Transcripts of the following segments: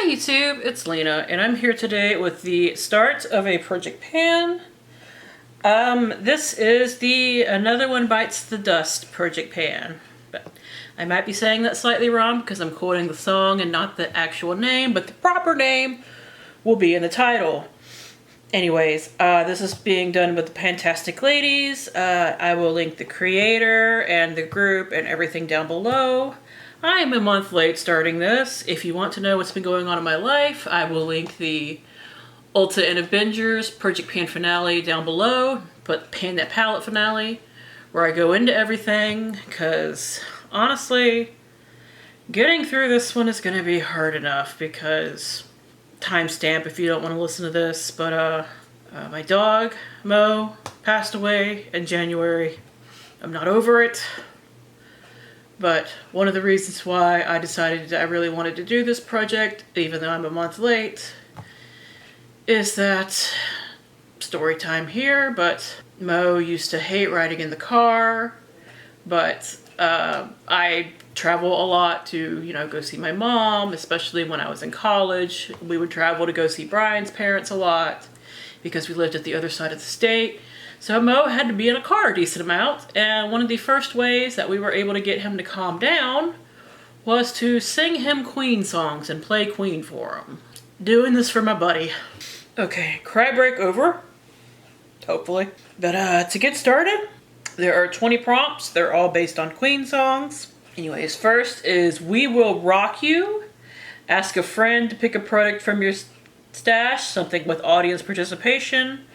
Hi YouTube, it's Lena, and I'm here today with the start of a Project Pan. This is the Another One Bites the Dust Project Pan. But I might be saying that slightly wrong because I'm quoting the song and not the actual name, but the proper name will be in the title. Anyways, this is being done with the PANtastic ladies. I will link the creator and the group and everything down below. I am a month late starting this. If you want to know what's been going on in my life, I will link the Ulta and Avengers Project Pan finale down below. Put Pan That Palette finale, where I go into everything, because honestly, getting through this one is going to be hard enough because timestamp if you don't want to listen to this, but my dog, Mo, passed away in January. I'm not over it. But one of the reasons why I decided that I really wanted to do this project, even though I'm a month late, is that story time here, but Mo used to hate riding in the car, but I travel a lot to, go see my mom, especially when I was in college. We would travel to go see Brian's parents a lot because we lived at the other side of the state. So Mo had to be in a car a decent amount, and one of the first ways that we were able to get him to calm down was to sing him Queen songs and play Queen for him. Doing this for my buddy. Okay, cry break over, hopefully. But to get started, there are 20 prompts. They're all based on Queen songs. Anyways, first is We Will Rock You. Ask a friend to pick a product from your stash, something with audience participation.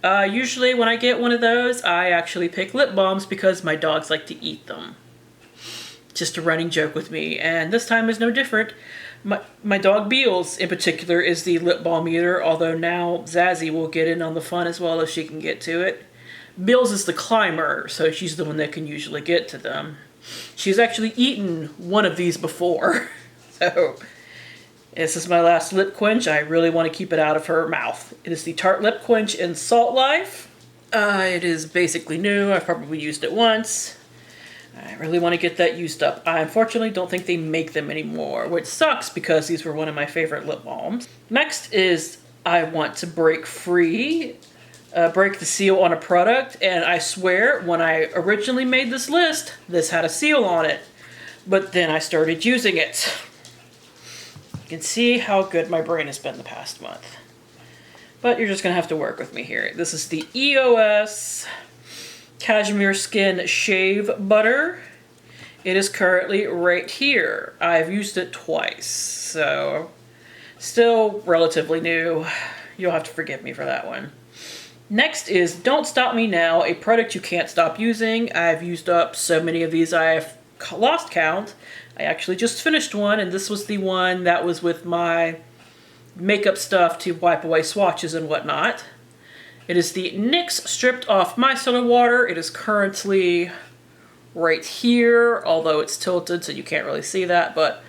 Usually when I get one of those, I actually pick lip balms because my dogs like to eat them. Just a running joke with me, and this time is no different. My dog Beals, in particular, is the lip balm eater, although now Zazzy will get in on the fun as well if she can get to it. Beals is the climber, so she's the one that can usually get to them. She's actually eaten one of these before, so this is my last lip quench. I really want to keep it out of her mouth. It is the Tarte Lip Quench in Salt Life. It is basically new. I've probably used it once. I really want to get that used up. I unfortunately don't think they make them anymore, which sucks because these were one of my favorite lip balms. Next is I want to break free, break the seal on a product, and I swear when I originally made this list, this had a seal on it, but then I started using it. You can see how good my brain has been the past month. But you're just going to have to work with me here. This is the EOS Cashmere Skin Shave Butter. It is currently right here. I've used it twice, so still relatively new. You'll have to forgive me for that one. Next is Don't Stop Me Now, a product you can't stop using. I've used up so many of these I've lost count. I actually just finished one, and this was the one that was with my makeup stuff to wipe away swatches and whatnot. It is the NYX Stripped Off Micellar Water. It is currently right here, although it's tilted so you can't really see that, but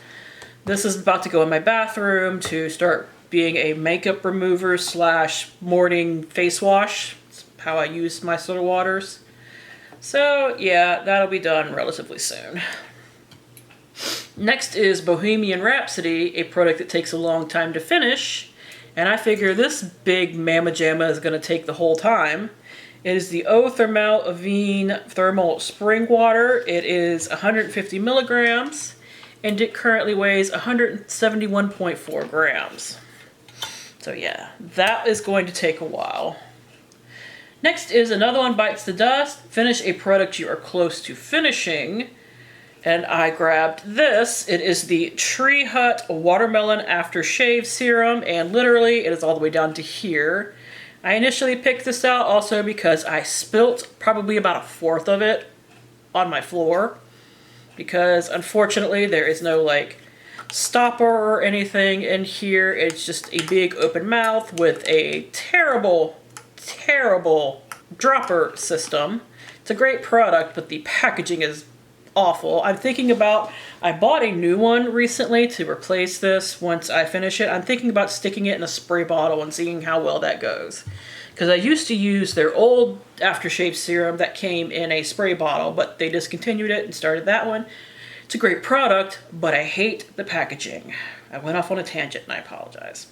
this is about to go in my bathroom to start being a makeup remover slash morning face wash. That's how I use micellar waters. So yeah, that'll be done relatively soon. Next is Bohemian Rhapsody, a product that takes a long time to finish, and I figure this big mamma jamma is going to take the whole time. It is the Eau Thermale Avene Thermal Spring Water. It is 150 milligrams, and it currently weighs 171.4 grams. So yeah, that is going to take a while. Next is Another One Bites the Dust. Finish a product you are close to finishing. And I grabbed this. It is the Tree Hut Watermelon Aftershave Serum, and literally it is all the way down to here. I initially picked this out also because I spilt probably about a fourth of it on my floor, because unfortunately there is no like stopper or anything in here. It's just a big open mouth with a terrible, terrible dropper system. It's a great product, but the packaging is awful. I'm thinking about, I bought a new one recently to replace this once I finish it. I'm thinking about sticking it in a spray bottle and seeing how well that goes. Because I used to use their old aftershave serum that came in a spray bottle, but they discontinued it and started that one. It's a great product, but I hate the packaging. I went off on a tangent and I apologize.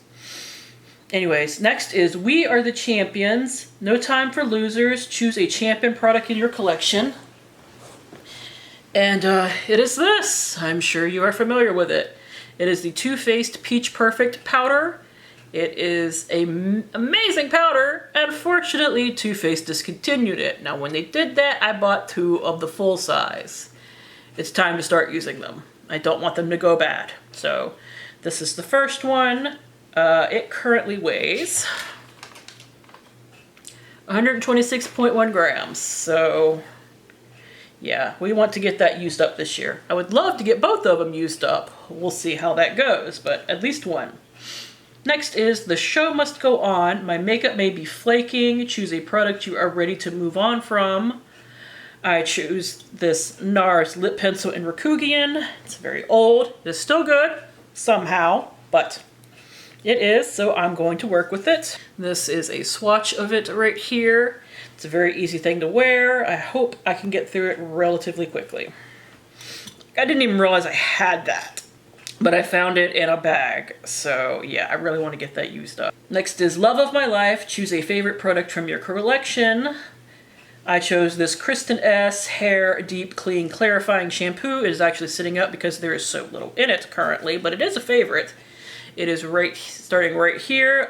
Anyways, next is We Are the Champions. No time for losers. Choose a champion product in your collection. And it is this. I'm sure you are familiar with it. It is the Too Faced Peach Perfect powder. It is an amazing powder. Unfortunately, Too Faced discontinued it. Now, when they did that, I bought 2 of the full size. It's time to start using them. I don't want them to go bad. So, this is the first one. It currently weighs 126.1 grams. So, yeah, we want to get that used up this year. I would love to get both of them used up. We'll see how that goes, but at least one. Next is The Show Must Go On. My makeup may be flaking. Choose a product you are ready to move on from. I choose this NARS lip pencil in Rakugian. It's very old. It's still good, somehow, but it is, so I'm going to work with it. This is a swatch of it right here. It's a very easy thing to wear. I hope I can get through it relatively quickly. I didn't even realize I had that, but I found it in a bag. So yeah, I really want to get that used up. Next is Love of My Life. Choose a favorite product from your collection. I chose this Kristen S. Hair Deep Clean Clarifying Shampoo. It is actually sitting up because there is so little in it currently, but it is a favorite. It is starting right here.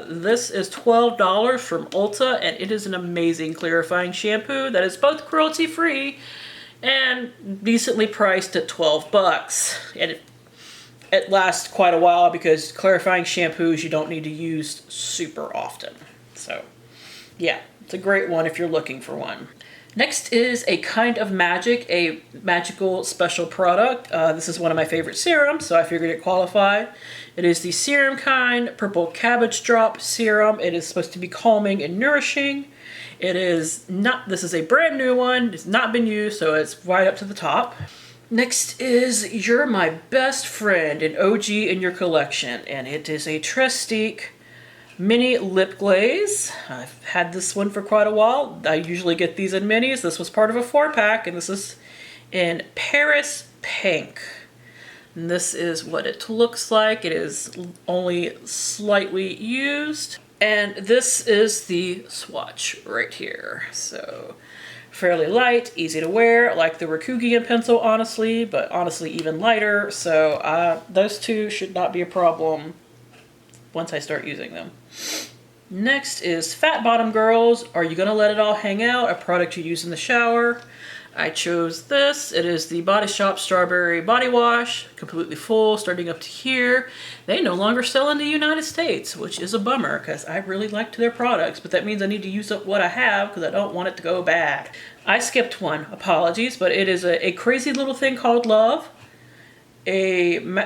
This is $12 from Ulta, and it is an amazing clarifying shampoo that is both cruelty-free and decently priced at 12 bucks. And it lasts quite a while because clarifying shampoos you don't need to use super often. So, yeah, it's a great one if you're looking for one. Next is a Kind of Magic, a magical special product. This is one of my favorite serums, so I figured it qualified. It is the Serum Kind Purple Cabbage Drop Serum. It is supposed to be calming and nourishing. It is not, this is a brand new one. It's not been used, so it's right up to the top. Next is You're My Best Friend, an OG in your collection, and it is a Trestique mini lip glaze. I've had this one for quite a while. I usually get these in minis. This was part of a 4-pack, and this is in Paris Pink. And this is what it looks like. It is only slightly used. And this is the swatch right here. So, fairly light, easy to wear. I like the Rakugian pencil, honestly, but honestly even lighter. So, those two should not be a problem once I start using them. Next is Fat Bottom Girls. Are You Gonna Let It All Hang Out? A product you use in the shower. I chose this. It is the Body Shop Strawberry Body Wash. Completely full, starting up to here. They no longer sell in the United States, which is a bummer because I really liked their products, but that means I need to use up what I have because I don't want it to go bad. I skipped one, apologies, but it is a crazy little thing called Love. Choose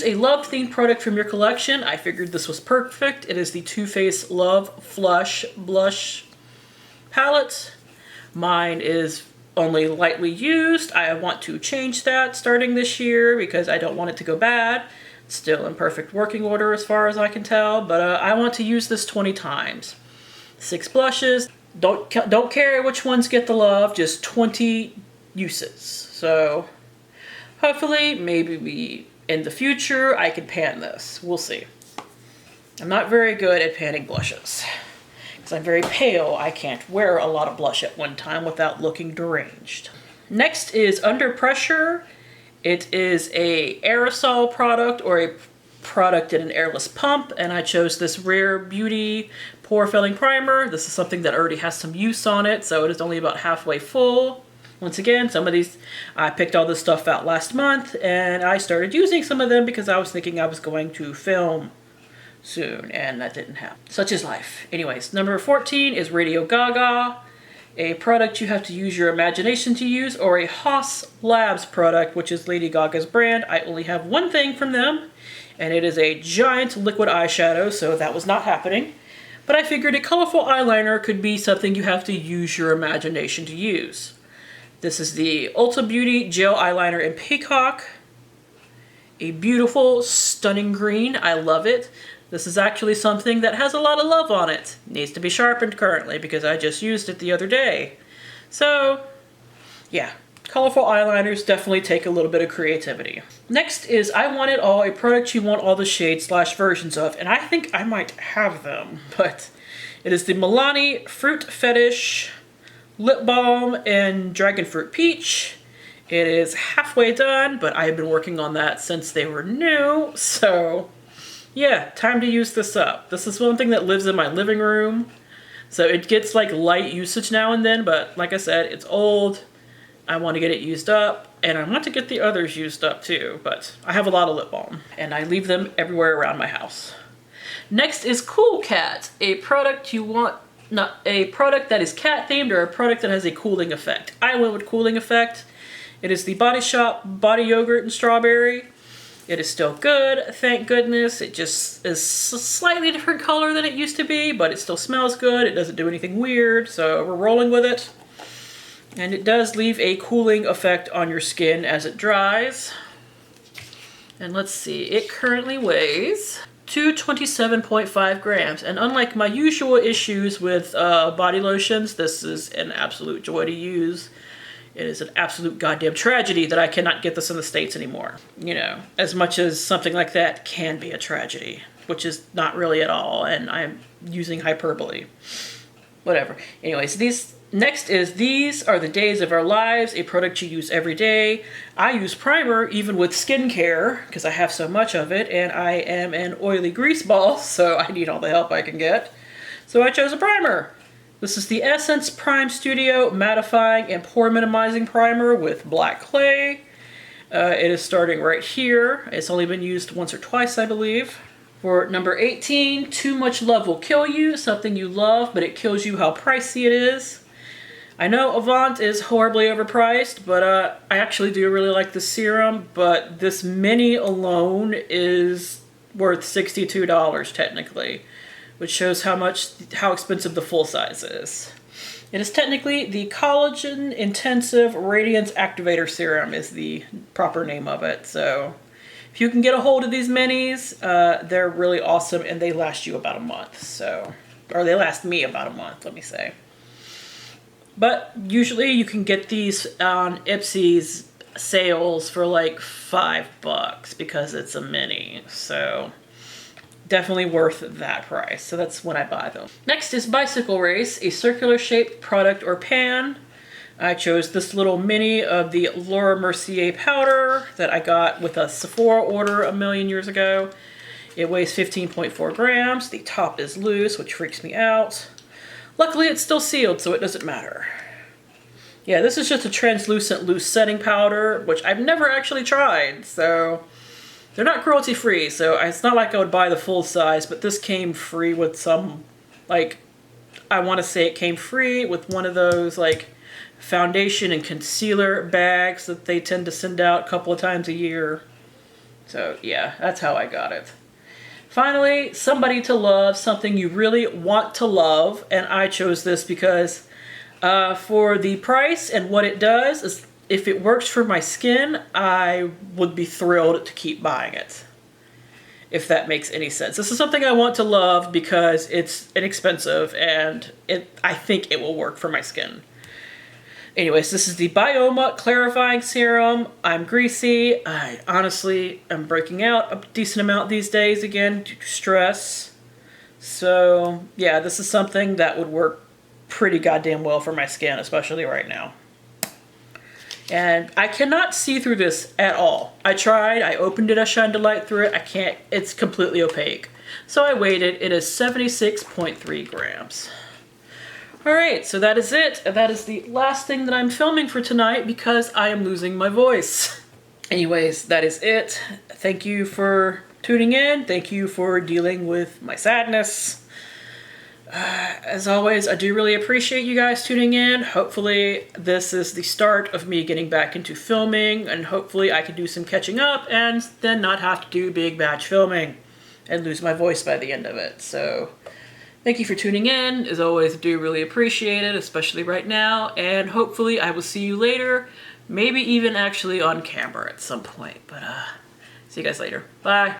a love-themed product from your collection. I figured this was perfect. It is the Too Faced Love Flush Blush Palette. Mine is only lightly used. I want to change that starting this year because I don't want it to go bad. It's still in perfect working order as far as I can tell, but I want to use this 20 times. 6 blushes. Don't care which ones get the love, just 20 uses. So hopefully, maybe in the future, I can pan this. We'll see. I'm not very good at panning blushes. Because I'm very pale, I can't wear a lot of blush at one time without looking deranged. Next is Under Pressure. It is a aerosol product or a product in an airless pump, and I chose this Rare Beauty Pore Filling Primer. This is something that already has some use on it, so it is only about halfway full. Once again, some of these, I picked all this stuff out last month, and I started using some of them because I was thinking I was going to film soon, and that didn't happen. Such is life. Anyways, number 14 is Radio Gaga, a product you have to use your imagination to use, or a Haas Labs product, which is Lady Gaga's brand. I only have one thing from them, and it is a giant liquid eyeshadow, so that was not happening. But I figured a colorful eyeliner could be something you have to use your imagination to use. This is the Ulta Beauty Gel Eyeliner in Peacock. A beautiful, stunning green. I love it. This is actually something that has a lot of love on it. Needs to be sharpened currently because I just used it the other day. So, yeah. Colorful eyeliners definitely take a little bit of creativity. Next is I Want It All, a product you want all the shades / versions of, and I think I might have them, but it is the Milani Fruit Fetish Lip Balm in Dragon Fruit Peach. It is halfway done, but I've been working on that since they were new, so yeah, time to use this up. This is one thing that lives in my living room, so it gets like light usage now and then, but like I said, it's old. I want to get it used up, and I want to get the others used up too, but I have a lot of lip balm, and I leave them everywhere around my house. Next is Cool Cat, a product you want, not a product that is cat themed or a product that has a cooling effect. I went with cooling effect. It is the Body Shop Body Yogurt and Strawberry. It is still good, thank goodness. It just is a slightly different color than it used to be, but it still smells good. It doesn't do anything weird, so we're rolling with it. And it does leave a cooling effect on your skin as it dries. And let's see, it currently weighs 227.5 grams. And unlike my usual issues with body lotions, this is an absolute joy to use. It is an absolute goddamn tragedy that I cannot get this in the States anymore. You know, as much as something like that can be a tragedy, which is not really at all, and I'm using hyperbole. Whatever. Anyways, next is These Are the Days of Our Lives, a product you use every day. I use primer even with skincare because I have so much of it, and I am an oily grease ball, so I need all the help I can get. So I chose a primer. This is the Essence Prime Studio Mattifying and Pore Minimizing Primer with black clay. It is starting right here. It's only been used once or twice, I believe. For number 18, Too Much Love Will Kill You, something you love, but it kills you how pricey it is. I know Avant is horribly overpriced, but I actually do really like the serum, but this mini alone is worth $62 technically, which shows how expensive the full size is. It is technically the Collagen Intensive Radiance Activator Serum is the proper name of it, so if you can get a hold of these minis, they're really awesome and they last you about a month, so, or they last me about a month, let me say. But usually you can get these on Ipsy's sales for like $5 because it's a mini. So definitely worth that price. So that's when I buy them. Next is Bicycle Race, a circular shaped product or pan. I chose this little mini of the Laura Mercier powder that I got with a Sephora order a million years ago. It weighs 15.4 grams. The top is loose, which freaks me out. Luckily, it's still sealed, so it doesn't matter. Yeah, this is just a translucent loose setting powder, which I've never actually tried, so they're not cruelty-free, so it's not like I would buy the full size, but this came free with some, like, I want to say it came free with one of those, like, foundation and concealer bags that they tend to send out a couple of times a year. So, yeah, that's how I got it. Finally, somebody to love, something you really want to love, and I chose this because for the price and what it does, is if it works for my skin, I would be thrilled to keep buying it, if that makes any sense. This is something I want to love because it's inexpensive and I think it will work for my skin. Anyways, this is the Bioma Clarifying Serum. I'm greasy. I honestly am breaking out a decent amount these days again due to stress. So yeah, this is something that would work pretty goddamn well for my skin, especially right now. And I cannot see through this at all. I tried, I opened it, I shined a light through it. I can't, it's completely opaque. So I weighed it. It is 76.3 grams. Alright, so that is it. That is the last thing that I'm filming for tonight because I am losing my voice. Anyways, that is it. Thank you for tuning in. Thank you for dealing with my sadness. As always, I do really appreciate you guys tuning in. Hopefully this is the start of me getting back into filming, and hopefully I can do some catching up and then not have to do big batch filming and lose my voice by the end of it. So thank you for tuning in. As always, I do really appreciate it, especially right now, and hopefully I will see you later, maybe even actually on camera at some point. But see you guys later. Bye.